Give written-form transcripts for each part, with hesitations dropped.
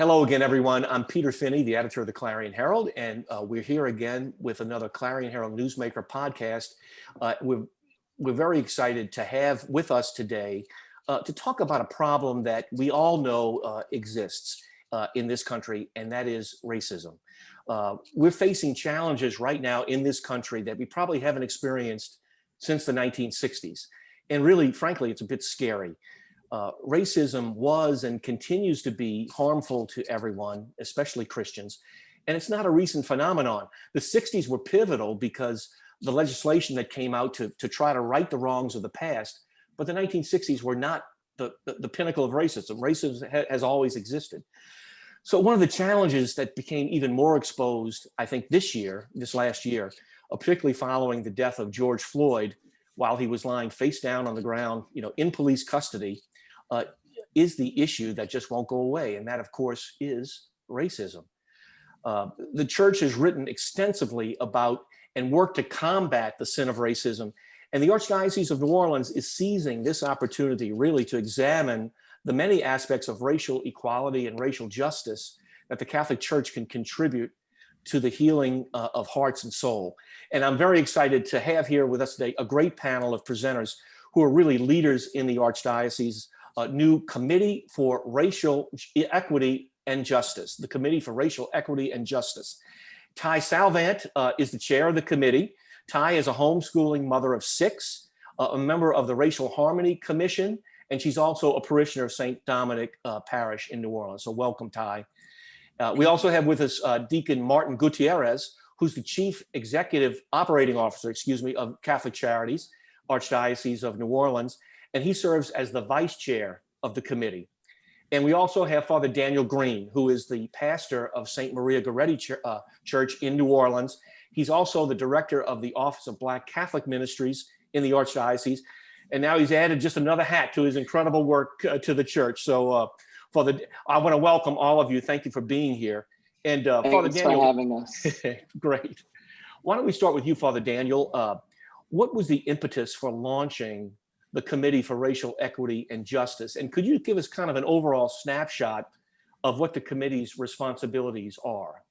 Hello again, everyone. I'm Peter Finney, the editor of the Clarion Herald, and we're here again with another Clarion Herald Newsmaker podcast. We're very excited to have with us today to talk about a problem that we all know exists in this country, and that is racism. We're facing challenges right now in this country that we probably haven't experienced since the 1960s. And really, frankly, it's a bit scary. Racism was and continues to be harmful to everyone, especially Christians. And it's not a recent phenomenon. The 60s were pivotal because the legislation that came out to try to right the wrongs of the past, but the 1960s were not the pinnacle of racism. Racism has always existed. So one of the challenges that became even more exposed, I think this last year, particularly following the death of George Floyd, while he was lying face down on the ground, in police custody, is the issue that just won't go away. And that, of course, is racism. The church has written extensively about and worked to combat the sin of racism. And the Archdiocese of New Orleans is seizing this opportunity really to examine the many aspects of racial equality and racial justice that the Catholic Church can contribute to the healing of hearts and soul. And I'm very excited to have here with us today a great panel of presenters who are really leaders in the Archdiocese. New Committee for Racial Equity and Justice, the Committee for Racial Equity and Justice. Ty Salvant is the chair of the committee. Ty is a homeschooling mother of 6, a member of the Racial Harmony Commission, and she's also a parishioner of St. Dominic Parish in New Orleans. So welcome, Ty. We also have with us Deacon Martin Gutierrez, who's the Chief Executive Operating Officer, of Catholic Charities, Archdiocese of New Orleans, and he serves as the vice chair of the committee. And we also have Father Daniel Green, who is the pastor of St. Maria Goretti Church in New Orleans. He's also the director of the Office of Black Catholic Ministries in the Archdiocese. And now he's added just another hat to his incredible work to the church. So Father, I want to welcome all of you. Thank you for being here. And Father Daniel, for having us. Great. Why don't we start with you, Father Daniel? What was the impetus for launching the Committee for Racial Equity and Justice? And could you give us kind of an overall snapshot of what the committee's responsibilities are?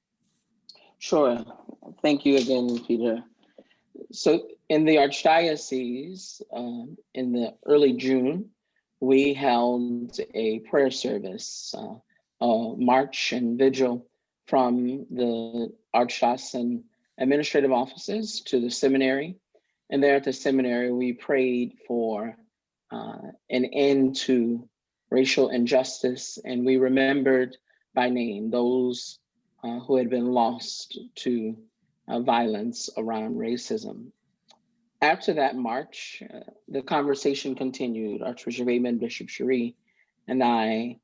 Sure. Thank you again, Peter. So in the Archdiocese, in the early June, we held a prayer service, a march and vigil from the Archdiocesan administrative offices to the seminary. And there at the seminary, we prayed for an end to racial injustice, and we remembered by name those who had been lost to violence around racism. After that march, the conversation continued. Archbishop Aymond, Bishop Cherie, and I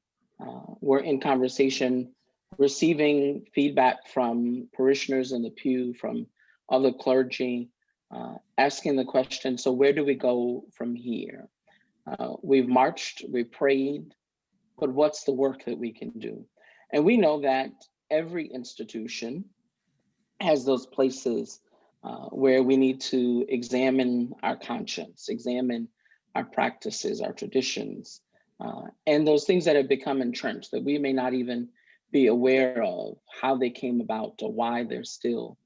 were in conversation, receiving feedback from parishioners in the pew, from other clergy, asking the question, so where do we go from here? We've marched, we've prayed, but what's the work that we can do? And we know that every institution has those places where we need to examine our conscience, examine our practices, our traditions, and those things that have become entrenched that we may not even be aware of how they came about or why they're still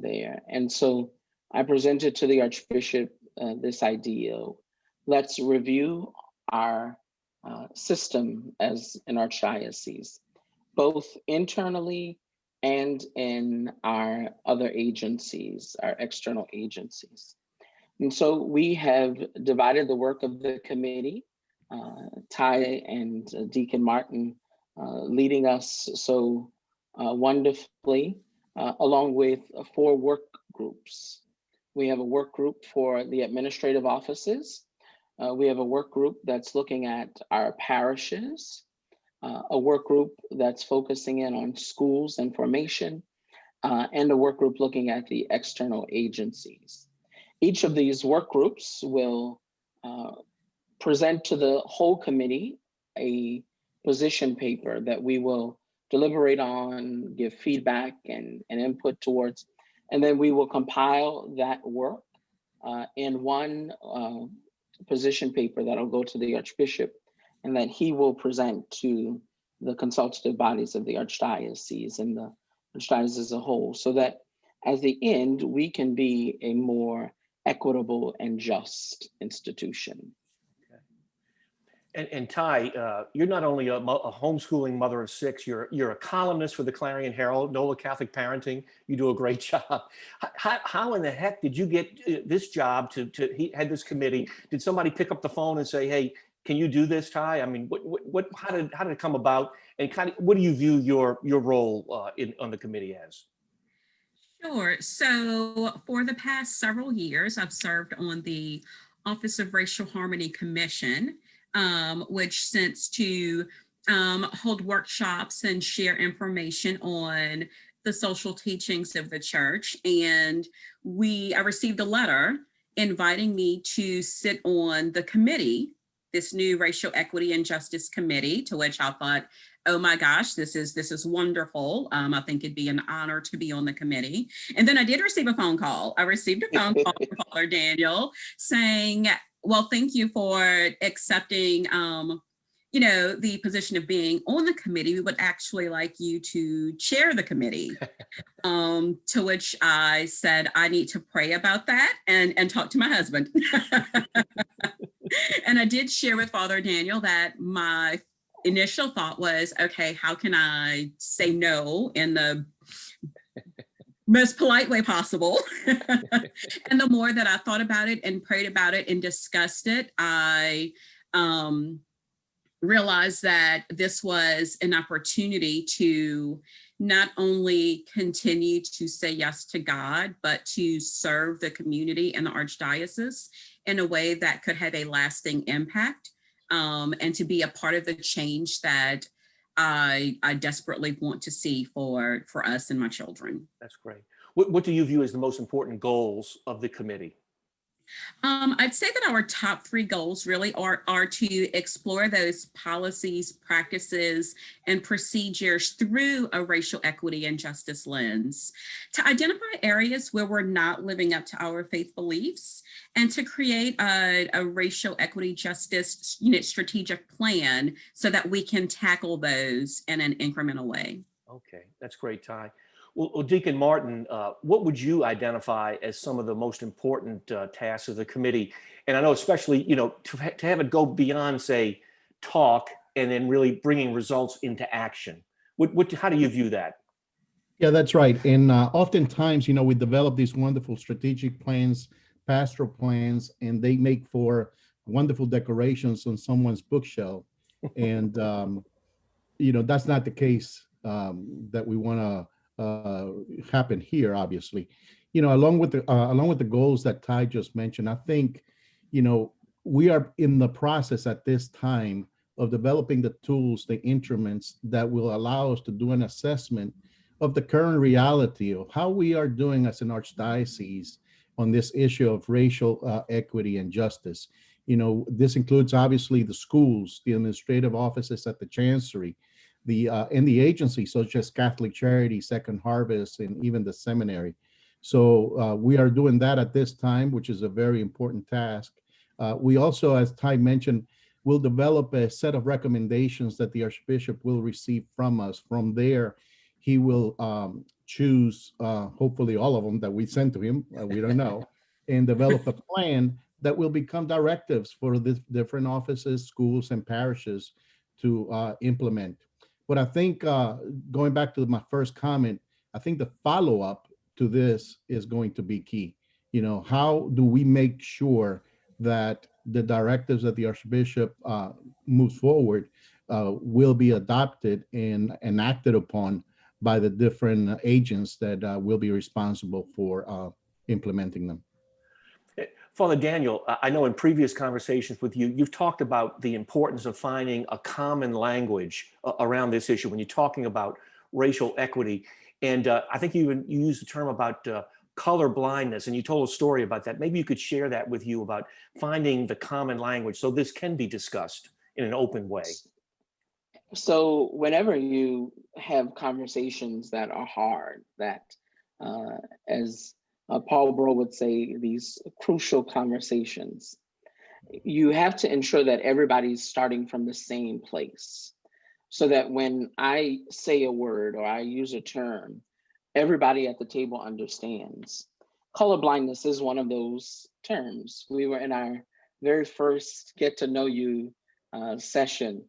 there. And so I presented to the Archbishop this idea. Let's review our system as an archdiocese, both internally and in our other agencies, our external agencies. And so we have divided the work of the committee, Ty and Deacon Martin leading us so wonderfully, along with 4 work groups. We have a work group for the administrative offices. We have a work group that's looking at our parishes, a work group that's focusing in on schools and formation, and a work group looking at the external agencies. Each of these work groups will present to the whole committee a position paper that we will deliberate on, give feedback and input towards, and then we will compile that work in one position paper that'll go to the Archbishop, and that he will present to the consultative bodies of the Archdiocese and the Archdiocese as a whole, so that at the end, we can be a more equitable and just institution. And Ty, you're not only a homeschooling mother of six, you're a columnist for the Clarion Herald, NOLA Catholic Parenting. You do a great job. How in the heck did you get this job he had this committee? Did somebody pick up the phone and say, hey, can you do this, Ty? I mean, how did it come about? And kind of, what do you view your role on the committee as? Sure. So for the past several years, I've served on the Office of Racial Harmony Commission, which sents to hold workshops and share information on the social teachings of the church. And I received a letter inviting me to sit on the committee, this new Racial Equity and Justice Committee, to which I thought, oh my gosh, this is wonderful. I think it'd be an honor to be on the committee. And then I did receive a phone call. I received a phone call from Father Daniel saying, well, thank you for accepting, the position of being on the committee. We would actually like you to chair the committee. To which I said, I need to pray about that and talk to my husband. And I did share with Father Daniel that my initial thought was, okay, how can I say no in the most polite way possible? And the more that I thought about it and prayed about it and discussed it, I realized that this was an opportunity to not only continue to say yes to God, but to serve the community and the Archdiocese in a way that could have a lasting impact, and to be a part of the change that I desperately want to see for us and my children. That's great. What do you view as the most important goals of the committee? I'd say that our top three goals really are to explore those policies, practices, and procedures through a racial equity and justice lens, to identify areas where we're not living up to our faith beliefs, and to create a racial equity justice strategic plan so that we can tackle those in an incremental way. Okay, that's great, Ty. Well, Deacon Martin, what would you identify as some of the most important tasks of the committee? And I know especially, to have it go beyond, say, talk and then really bringing results into action. How do you view that? Yeah, that's right. And oftentimes, we develop these wonderful strategic plans, pastoral plans, and they make for wonderful decorations on someone's bookshelf. And, that's not the case that we want to happen here, obviously. Along with the goals that Ty just mentioned, I think, we are in the process at this time of developing the tools, the instruments that will allow us to do an assessment of the current reality of how we are doing as an archdiocese on this issue of racial equity and justice. This includes obviously the schools, the administrative offices at the chancery, and the agencies such as Catholic Charities, Second Harvest, and even the seminary. So we are doing that at this time, which is a very important task. We also, as Ty mentioned, will develop a set of recommendations that the Archbishop will receive from us. From there, he will choose, hopefully all of them that we send to him, we don't know, and develop a plan that will become directives for the different offices, schools, and parishes to implement. But I think, going back to my first comment, I think the follow-up to this is going to be key. How do we make sure that the directives that the Archbishop moves forward will be adopted and acted upon by the different agents that will be responsible for implementing them? Father Daniel, I know in previous conversations with you, you've talked about the importance of finding a common language around this issue when you're talking about racial equity. And I think you used the term about color blindness, and you told a story about that. Maybe you could share that with you about finding the common language so this can be discussed in an open way. So whenever you have conversations that are hard, that as Paul Bro would say, these crucial conversations, you have to ensure that everybody's starting from the same place. so that when I say a word or I use a term, everybody at the table understands. Colorblindness is one of those terms. We were in our very first get to know you session,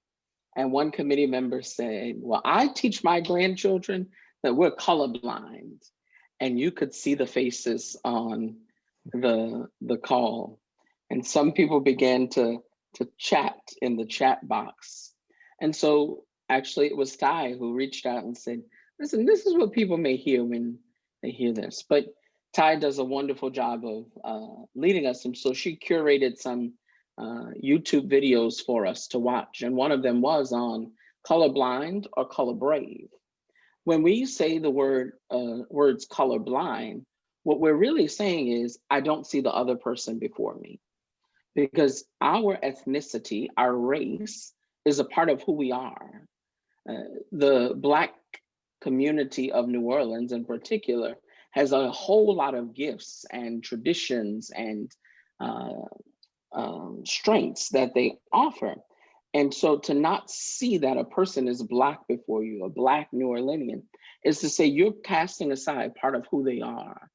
and one committee member said, well, I teach my grandchildren that we're colorblind. And you could see the faces on the call. And some people began to chat in the chat box. And so actually it was Ty who reached out and said, listen, this is what people may hear when they hear this. But Ty does a wonderful job of leading us. And so she curated some YouTube videos for us to watch. And one of them was on colorblind or color brave. When we say the words colorblind, what we're really saying is, I don't see the other person before me. Because our ethnicity, our race, is a part of who we are. The Black community of New Orleans in particular has a whole lot of gifts and traditions and strengths that they offer. And so to not see that a person is Black before you, a Black New Orleanian, is to say you're casting aside part of who they are.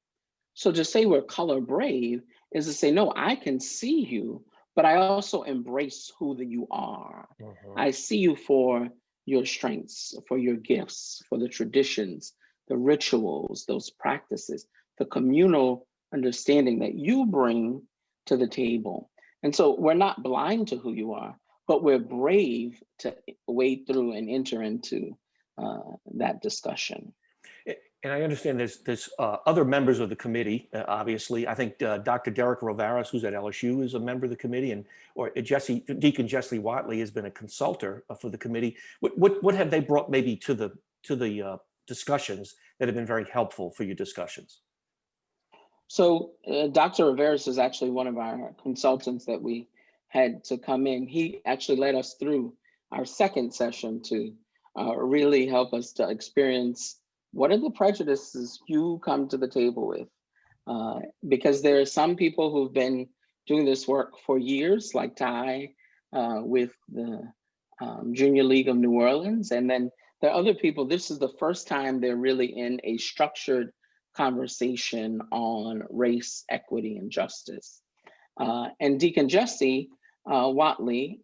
So to say we're color brave is to say, no, I can see you, but I also embrace who you are. I see you for your strengths, for your gifts, for the traditions, the rituals, those practices, the communal understanding that you bring to the table. And so we're not blind to who you are, but we're brave to wade through and enter into that discussion. And I understand there's other members of the committee, obviously. I think Dr. Derek Rovaris, who's at LSU, is a member of the committee, and Deacon Jesse Watley has been a consultant for the committee. What have they brought maybe to the discussions that have been very helpful for your discussions? So Dr. Rovaris is actually one of our consultants that we had to come in. He actually led us through our second session to really help us to experience what are the prejudices you come to the table with. Because there are some people who've been doing this work for years, like Ty with the Junior League of New Orleans. And then there are other people, this is the first time they're really in a structured conversation on race, equity, and justice. And Deacon Jesse Watley,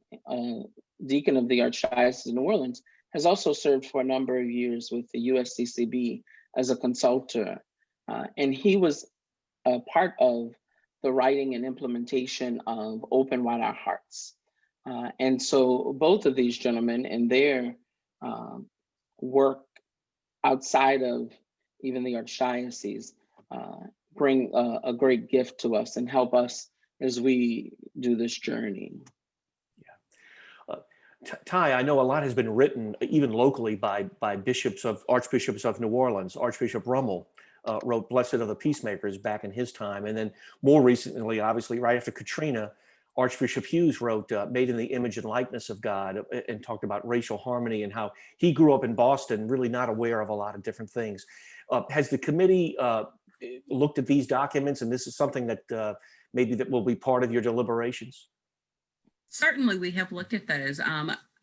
Deacon of the Archdiocese of New Orleans, has also served for a number of years with the USCCB as a consultant. And he was a part of the writing and implementation of Open Wide Our Hearts. And so both of these gentlemen and their work outside of even the Archdiocese bring a great gift to us and help us as we do this journey. Ty, I know a lot has been written, even locally, by archbishops of New Orleans. Archbishop Rummel wrote "Blessed are the Peacemakers" back in his time, and then more recently, obviously, right after Katrina, Archbishop Hughes wrote "Made in the Image and Likeness of God" and talked about racial harmony and how he grew up in Boston, really not aware of a lot of different things. Has the committee looked at these documents, and this is something that maybe that will be part of your deliberations? Certainly, we have looked at those.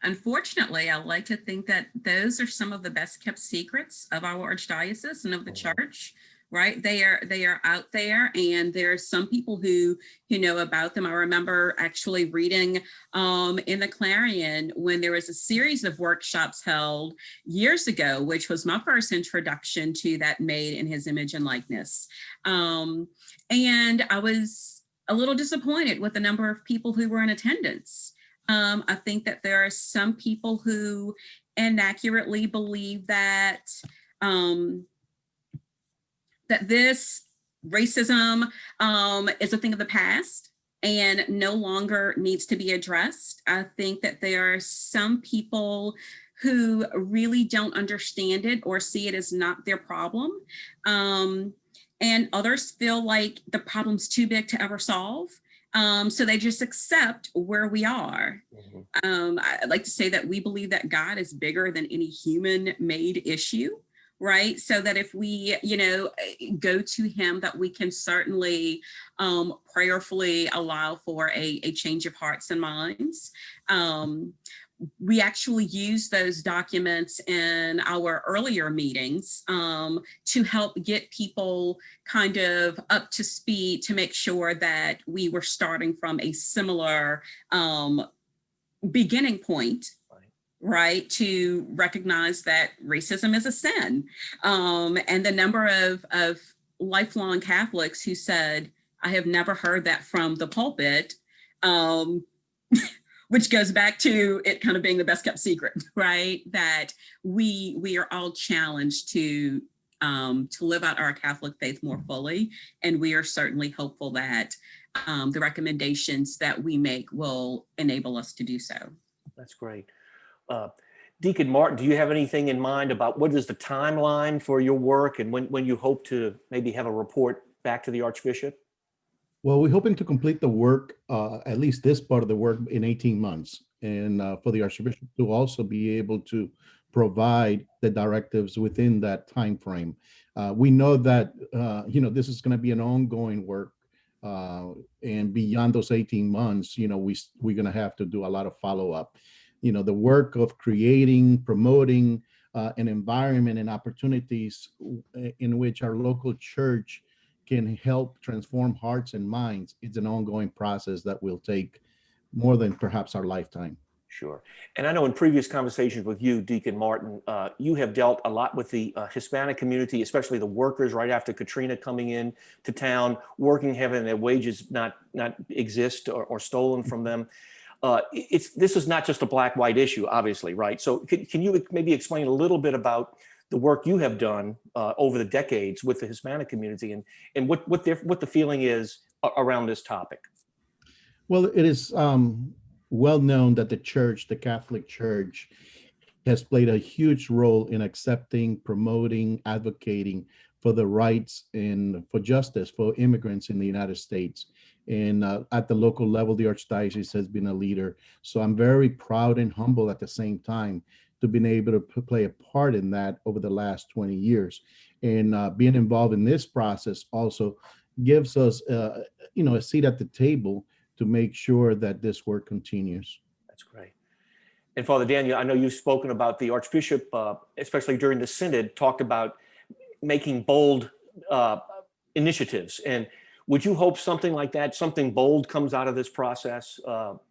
Unfortunately, I like to think that those are some of the best kept secrets of our archdiocese and of the church, right? They are out there, and there are some people who know about them. I remember actually reading in the Clarion when there was a series of workshops held years ago, which was my first introduction to that made in his image and likeness. And I was a little disappointed with the number of people who were in attendance. I think that there are some people who inaccurately believe that that this racism is a thing of the past and no longer needs to be addressed. I think that there are some people who really don't understand it or see it as not their problem. And others feel like the problem's too big to ever solve. So they just accept where we are. I'd like to say that we believe that God is bigger than any human-made issue, right? So that if we, go to him, that we can certainly prayerfully allow for a change of hearts and minds. We actually use those documents in our earlier meetings to help get people kind of up to speed, to make sure that we were starting from a similar beginning point, right, to recognize that racism is a sin. And the number of lifelong Catholics who said, I have never heard that from the pulpit, which goes back to it kind of being the best kept secret, right? That we are all challenged to live out our Catholic faith more fully. And we are certainly hopeful that the recommendations that we make will enable us to do so. That's great. Deacon Martin, do you have anything in mind about what is the timeline for your work and when you hope to maybe have a report back to the Archbishop? Well, we're hoping to complete the work, at least this part of the work, in 18 months. And for the Archbishop to also be able to provide the directives within that time frame. We know that, this is going to be an ongoing work. And beyond those 18 months, we're going to have to do a lot of follow-up. The work of creating, promoting an environment and opportunities in which our local church can help transform hearts and minds. It's an ongoing process that will take more than perhaps our lifetime. Sure. And I know in previous conversations with you, Deacon Martin, you have dealt a lot with the Hispanic community, especially the workers right after Katrina coming in to town, working, having their wages not exist or stolen from them. This is not just a black-white issue, obviously, right? So can you maybe explain a little bit about the work you have done over the decades with the Hispanic community and what the feeling is around this topic? Well, it is well known that the Catholic Church, has played a huge role in accepting, promoting, advocating for the rights and for justice for immigrants in the United States. And at the local level, the Archdiocese has been a leader. So I'm very proud and humble at the same time to being able to play a part in that over the last 20 years. And being involved in this process also gives us, a seat at the table to make sure that this work continues. That's great. And Father Daniel, I know you've spoken about the Archbishop, especially during the Synod, talked about making bold initiatives. And would you hope something like that, something bold comes out of this process?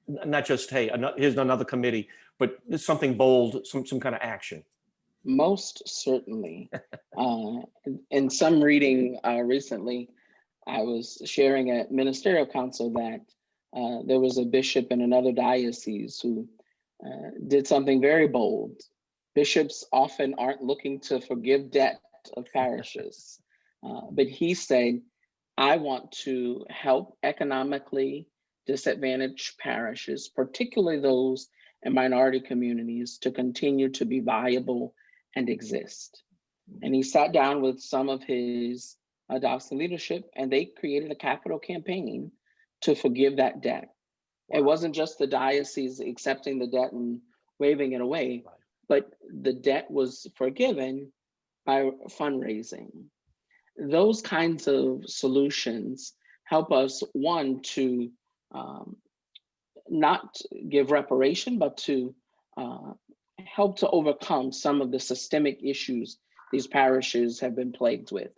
Not just, hey, here's another committee, but something bold, some kind of action. Most certainly. In some reading recently, I was sharing at ministerial council that there was a bishop in another diocese who did something very bold. Bishops often aren't looking to forgive debt of parishes, but he said, I want to help economically disadvantaged parishes, particularly those in minority communities, to continue to be viable and exist. And he sat down with some of his diocesan leadership, and they created a capital campaign to forgive that debt. Wow. It wasn't just the diocese accepting the debt and waving it away, right, but the debt was forgiven by fundraising. Those kinds of solutions help us, one, to not give reparation, but to help to overcome some of the systemic issues these parishes have been plagued with.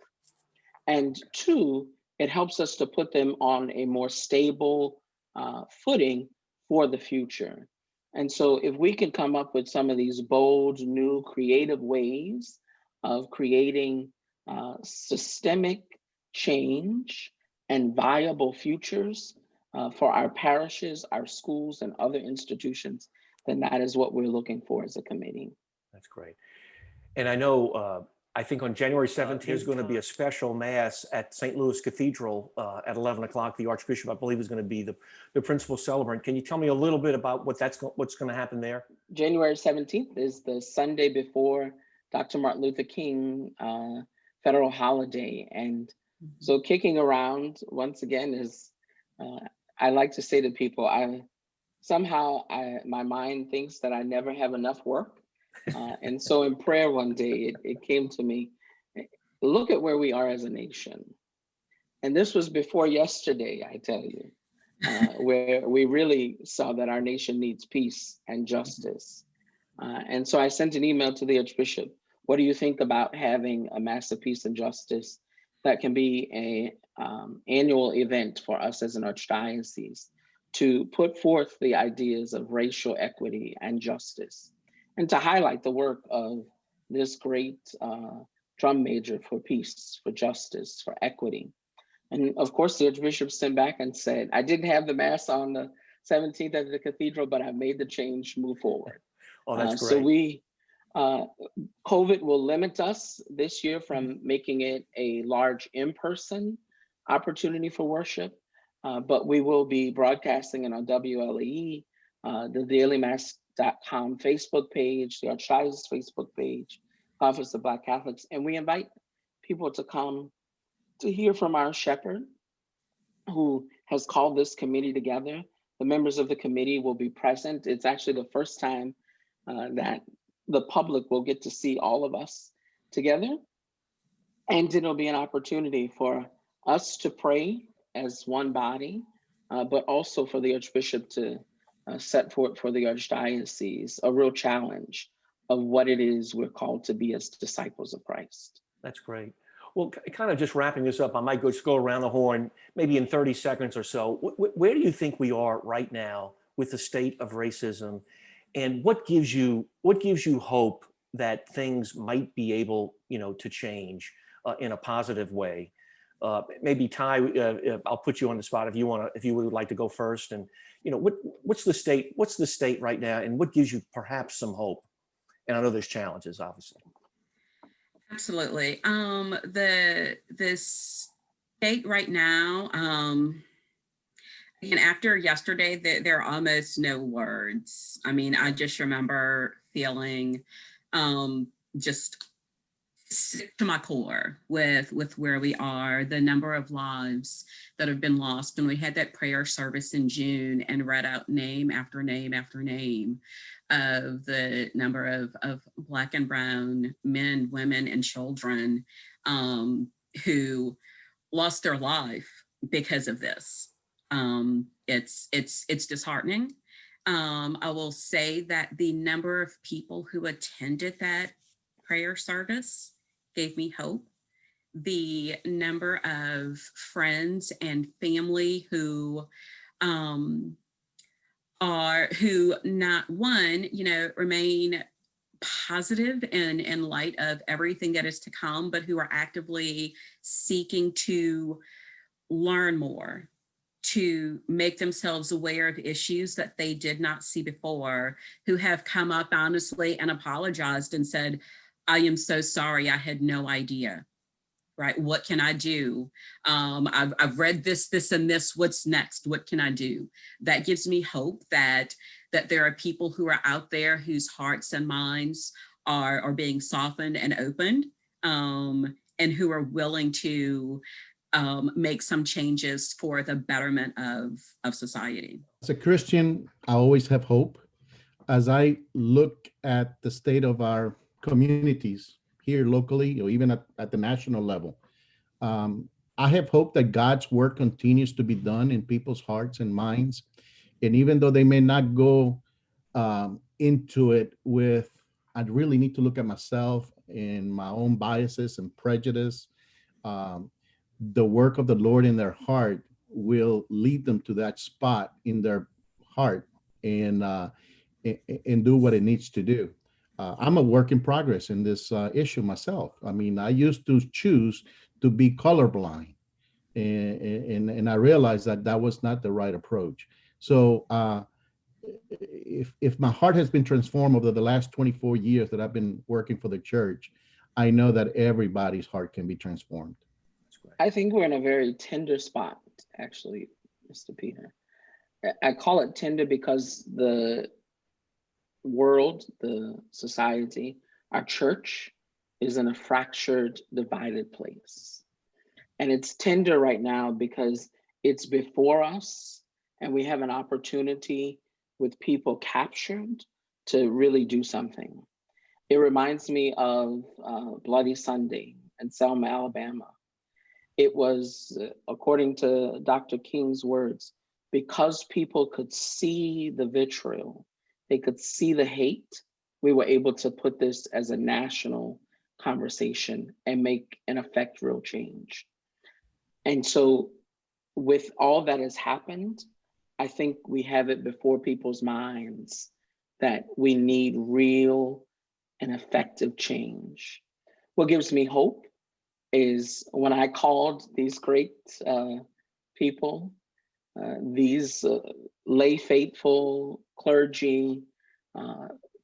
And two, it helps us to put them on a more stable footing for the future. And so if we can come up with some of these bold, new, creative ways of creating systemic change and viable futures for our parishes, our schools, and other institutions, then that is what we're looking for as a committee. That's great. And I know, I think on January 17th, there's going to be a special mass at St. Louis Cathedral at 11 o'clock. The Archbishop, I believe, is going to be the principal celebrant. Can you tell me a little bit about what's going to happen there? January 17th is the Sunday before Dr. Martin Luther King federal holiday. And so kicking around, once again, is, I like to say to people, my mind thinks that I never have enough work And so in prayer one day, it came to me, look at where we are as a nation. And this was before yesterday, I tell you, where we really saw that our nation needs peace and justice. And so I sent an email to the Archbishop. What do you think about having a Mass of Peace and Justice that can be a annual event for us as an archdiocese to put forth the ideas of racial equity and justice, and to highlight the work of this great drum major for peace, for justice, for equity. And of course, the Archbishop sent back and said, I didn't have the Mass on the 17th at the Cathedral, but I made the change, move forward. Oh, that's great. So COVID will limit us this year from making it a large in-person opportunity for worship, but we will be broadcasting it on WLE, the dailymass.com Facebook page, the Archdiocese Facebook page, Office of Black Catholics, and we invite people to come to hear from our shepherd who has called this committee together. The members of the committee will be present. It's actually the first time that the public will get to see all of us together. And it'll be an opportunity for us to pray as one body, but also for the Archbishop to set forth for the Archdiocese a real challenge of what it is we're called to be as disciples of Christ. That's great. Well, kind of just wrapping this up, I might just go around the horn, maybe in 30 seconds or so. Where do you think we are right now with the state of racism? And what gives you hope that things might be able, to change in a positive way? Maybe Ty, I'll put you on the spot if you would like to go first. And what's the state right now, and what gives you perhaps some hope? And I know there's challenges, obviously. Absolutely. The state right now, and after yesterday, there are almost no words. I mean, I just remember feeling just sick to my core with where we are, the number of lives that have been lost. And we had that prayer service in June and read out name after name after name of the number of Black and Brown men, women, and children who lost their life because of this. It's disheartening. I will say that the number of people who attended that prayer service gave me hope. The number of friends and family who not one, remain positive in light of everything that is to come, but who are actively seeking to learn more, to make themselves aware of issues that they did not see before, who have come up honestly and apologized and said, I am so sorry, I had no idea, right? What can I do? I've read this, and this, what's next? What can I do? That gives me hope that there are people who are out there whose hearts and minds are being softened and opened, and who are willing to make some changes for the betterment of society. As a Christian, I always have hope. As I look at the state of our communities here locally, or even at the national level, I have hope that God's work continues to be done in people's hearts and minds. And even though they may not go into it with, I really need to look at myself and my own biases and prejudice, the work of the Lord in their heart will lead them to that spot in their heart and do what it needs to do. I'm a work in progress in this issue myself. I mean, I used to choose to be colorblind, and I realized that was not the right approach. So if my heart has been transformed over the last 24 years that I've been working for the church, I know that everybody's heart can be transformed. I think we're in a very tender spot, actually, Mr. Peter. I call it tender because the world, the society, our church is in a fractured, divided place. And it's tender right now because it's before us and we have an opportunity with people captured to really do something. It reminds me of Bloody Sunday in Selma, Alabama. It was, according to Dr. King's words, because people could see the vitriol, they could see the hate, we were able to put this as a national conversation and make and affect real change. And so with all that has happened, I think we have it before people's minds that we need real and effective change. What gives me hope is when I called these great people, these lay faithful, clergy,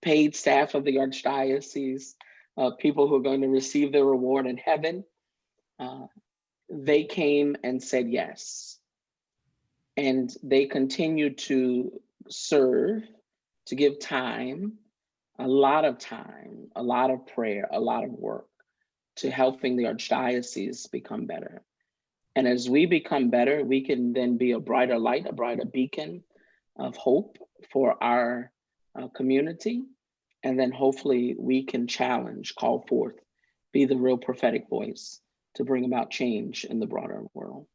paid staff of the Archdiocese, people who are going to receive their reward in heaven, they came and said yes. And they continue to serve, to give time, a lot of prayer, a lot of work to helping the Archdiocese become better. And as we become better, we can then be a brighter light, a brighter beacon of hope for our community. And then hopefully we can challenge, call forth, be the real prophetic voice to bring about change in the broader world.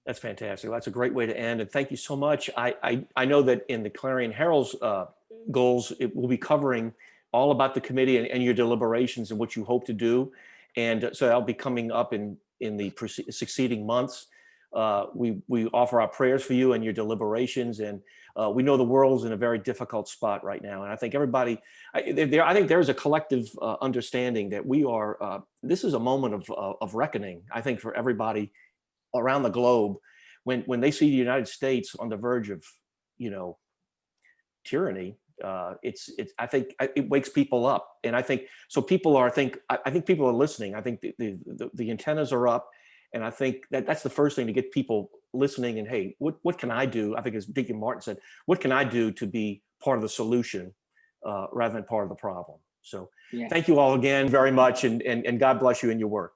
That's fantastic. That's a great way to end. And thank you so much. I know that in the Clarion Herald's goals, it will be covering all about the committee and your deliberations and what you hope to do. And so that'll be coming up in the succeeding months. We offer our prayers for you and your deliberations. And we know the world's in a very difficult spot right now. And I think everybody, I think there's a collective understanding that we are, this is a moment of reckoning, I think, for everybody around the globe, when they see the United States on the verge of, tyranny. I think it wakes people up, and I think so. I think people are listening. I think the antennas are up, and I think that's the first thing to get people listening. And hey, what can I do? I think, as Deacon Martin said, what can I do to be part of the solution rather than part of the problem? So, Thank you all again very much, and God bless you in your work.